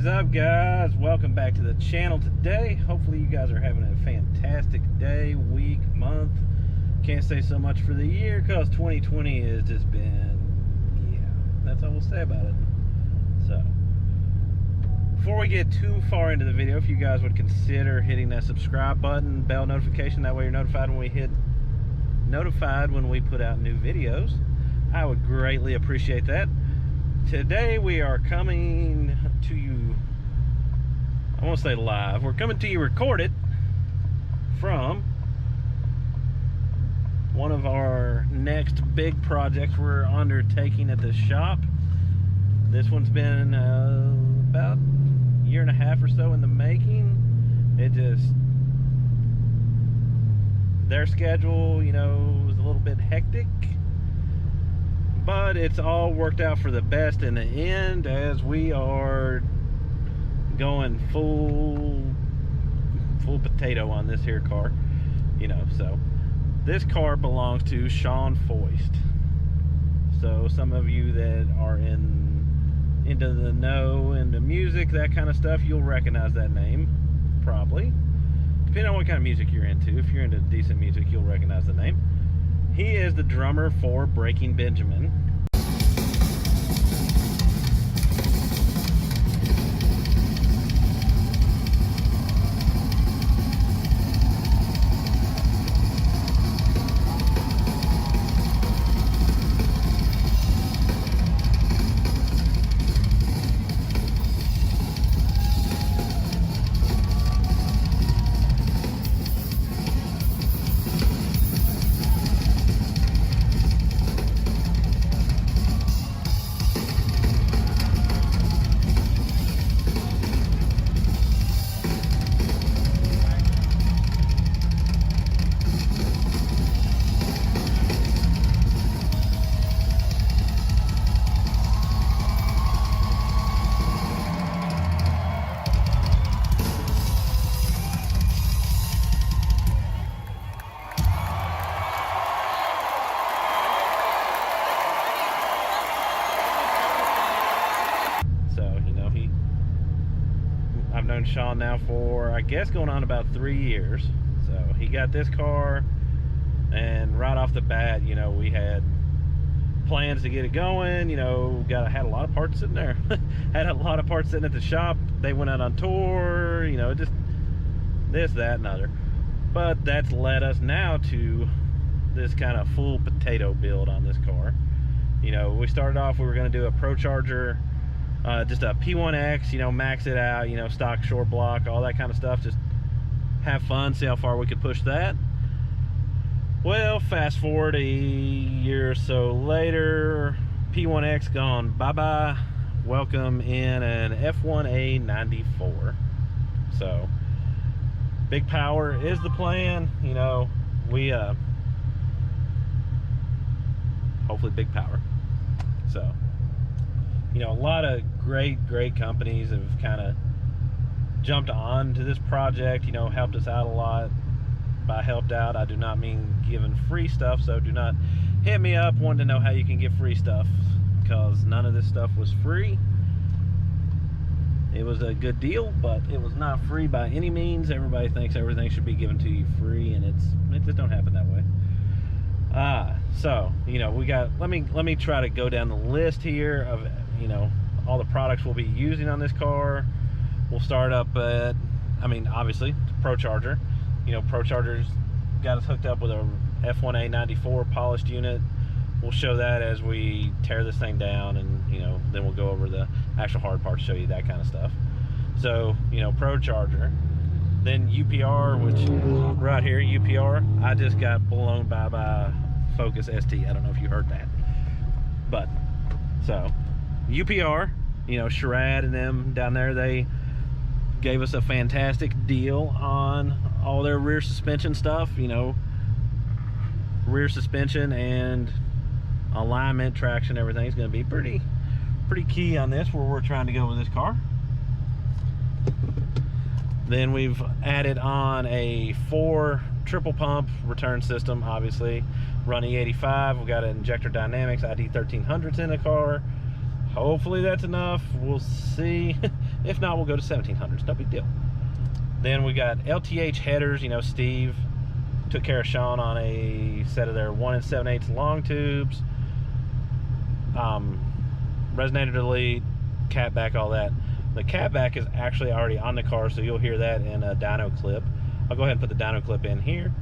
What is up, guys? Welcome back to the channel today. Hopefully you guys are having a fantastic day, week, month. Can't say so much for the year because 2020 has just been, yeah, that's all we'll say about it. So before we get too far into the video, if you guys would consider hitting that subscribe button, bell notification, that way you're notified when we put out new videos, I would greatly appreciate that. Today we are coming to you, I won't say live, we're coming to you recorded from one of our next big projects we're undertaking at the shop. This one's been about a year and a half or so in the making. Their schedule, you know, was a little bit hectic, but it's all worked out for the best in the end, as we are going full potato on this here car, you know. So this car belongs to Shaun Foist. So some of you that are into the know, into music, that kind of stuff, you'll recognize that name probably, depending on what kind of music you're into. If you're into decent music, you'll recognize the name. He is the drummer for Breaking Benjamin. I've known Shaun now for, I guess, going on about 3 years. So he got this car, and right off the bat, you know, we had plans to get it going. You know, had a lot of parts sitting there. Had a lot of parts sitting at the shop. They went out on tour, you know, just this, that, and other. But that's led us now to this kind of full potato build on this car. You know, we started off, we were going to do a Pro Charger, just a P1X, you know, max it out, you know, stock short block, all that kind of stuff, just have fun, see how far we could push that. Well, fast forward a year or so later, P1X gone bye-bye. Welcome in an F1A 94. So big power is the plan, you know. We hopefully big power. So, you know, a lot of great companies have kind of jumped on to this project, you know, helped us out a lot. By helped out, I do not mean giving free stuff, so do not hit me up wanting to know how you can get free stuff, because none of this stuff was free. It was a good deal, but it was not free by any means. Everybody thinks everything should be given to you free, and it just don't happen that way. So, you know, we got, let me try to go down the list here of, you know, all the products we'll be using on this car. We'll start up at, I mean, obviously, Pro Charger. You know, Pro Charger's got us hooked up with a F1A 94 polished unit. We'll show that as we tear this thing down, and, you know, then we'll go over the actual hard parts, show you that kind of stuff. So, you know, Pro Charger. Then UPR, which right here, UPR, I just got blown by Focus ST. I don't know if you heard that. But, so, UPR, you know, Sherrod and them down there, they gave us a fantastic deal on all their rear suspension stuff. You know, rear suspension and alignment, traction, everything is going to be pretty key on this, where we're trying to go with this car. Then we've added on a 4 triple pump return system, obviously run E85. We've got an Injector Dynamics ID 1300s in the car. Hopefully that's enough. We'll see. If not, we'll go to 1700s. No big deal. Then we got LTH headers. You know, Steve took care of Shaun on a set of their 1 7/8 long tubes. Resonator delete, catback, all that. The catback is actually already on the car, so you'll hear that in a dyno clip. I'll go ahead and put the dyno clip in here.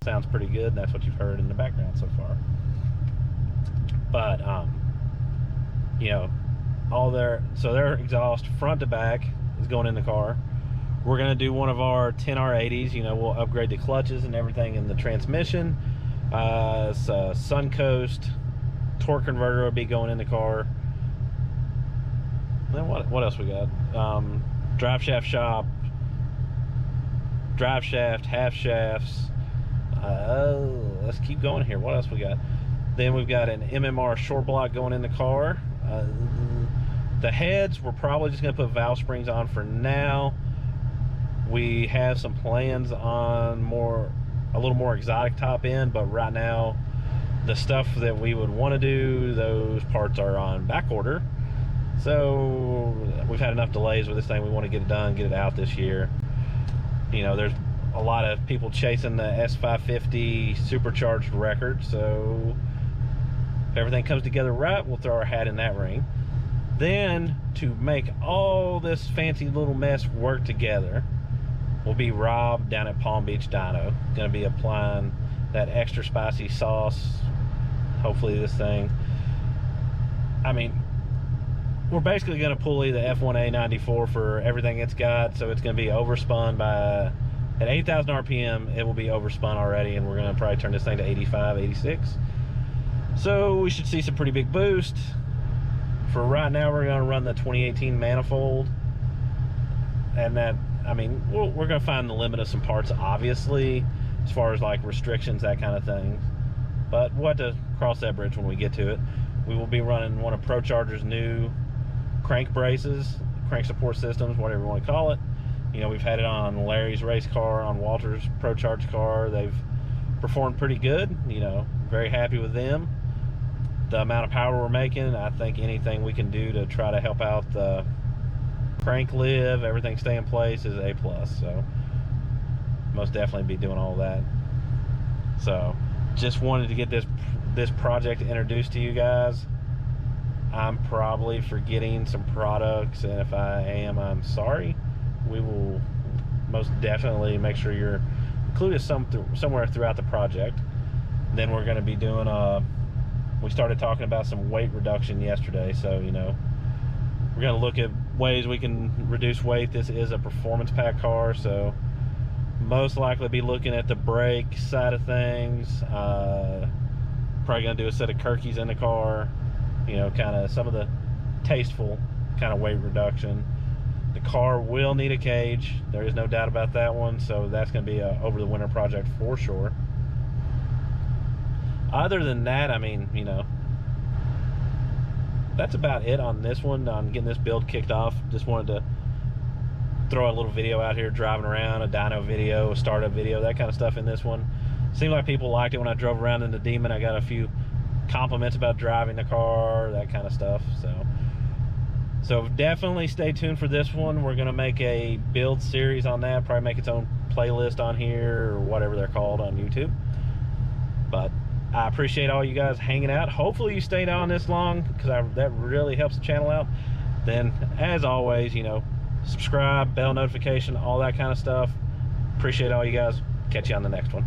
Sounds pretty good, and that's what you've heard in the background so far. But you know, their exhaust front to back is going in the car. We're gonna do one of our 10R80s. You know, we'll upgrade the clutches and everything in the transmission. It's a Suncoast torque converter will be going in the car. Then what else we got? Drive shaft shop, drive shaft, half shafts. Let's keep going here. What else we got? Then we've got an MMR short block going in the car. The heads, we're probably just going to put valve springs on for now. We have some plans on a little more exotic top end, but right now the stuff that we would want to do, those parts are on back order. So we've had enough delays with this thing. We want to get it done, get it out this year. You know, there's a lot of people chasing the S550 supercharged record, so if everything comes together right, we'll throw our hat in that ring. Then, to make all this fancy little mess work together, will be Rob down at Palm Beach Dyno. Going to be applying that extra spicy sauce. Hopefully this thing, I mean, we're basically going to pulley the F1A 94 for everything it's got, so it's going to be overspun by, at 8,000 RPM, it will be overspun already, and we're going to probably turn this thing to 85, 86. So we should see some pretty big boost. For right now, we're going to run the 2018 manifold, and that, I mean, we're going to find the limit of some parts, obviously, as far as like restrictions, that kind of thing. But we'll have to cross that bridge when we get to it. We will be running one of ProCharger's new crank braces, crank support systems, whatever you want to call it. You know, we've had it on Larry's race car, on Walter's ProCharge car. They've performed pretty good. You know, very happy with them. The amount of power we're making, I think anything we can do to try to help out the crank live, everything stay in place is A+. So most definitely be doing all that. So just wanted to get this project introduced to you guys. I'm probably forgetting some products, and if I am, I'm sorry. We will most definitely make sure you're included somewhere throughout the project. Then we're going to be doing we started talking about some weight reduction yesterday, so you know, we're going to look at ways we can reduce weight. This is a performance pack car, so most likely be looking at the brake side of things. Probably going to do a set of Kirkies in the car, you know, kind of some of the tasteful kind of weight reduction. The car will need a cage, there is no doubt about that one, so that's going to be a over the winter project for sure. Other than that, I mean, you know, that's about it on this one, on getting this build kicked off. Just wanted to throw a little video out here driving around, a dyno video, a startup video, that kind of stuff in this one. Seemed like people liked it when I drove around in the Demon. I got a few compliments about driving the car, that kind of stuff. So definitely stay tuned for this one. We're gonna make a build series on that, probably make its own playlist on here or whatever they're called on YouTube. But I appreciate all you guys hanging out. Hopefully you stayed on this long, because that really helps the channel out. Then, as always, you know, subscribe, bell notification, all that kind of stuff. Appreciate all you guys. Catch you on the next one.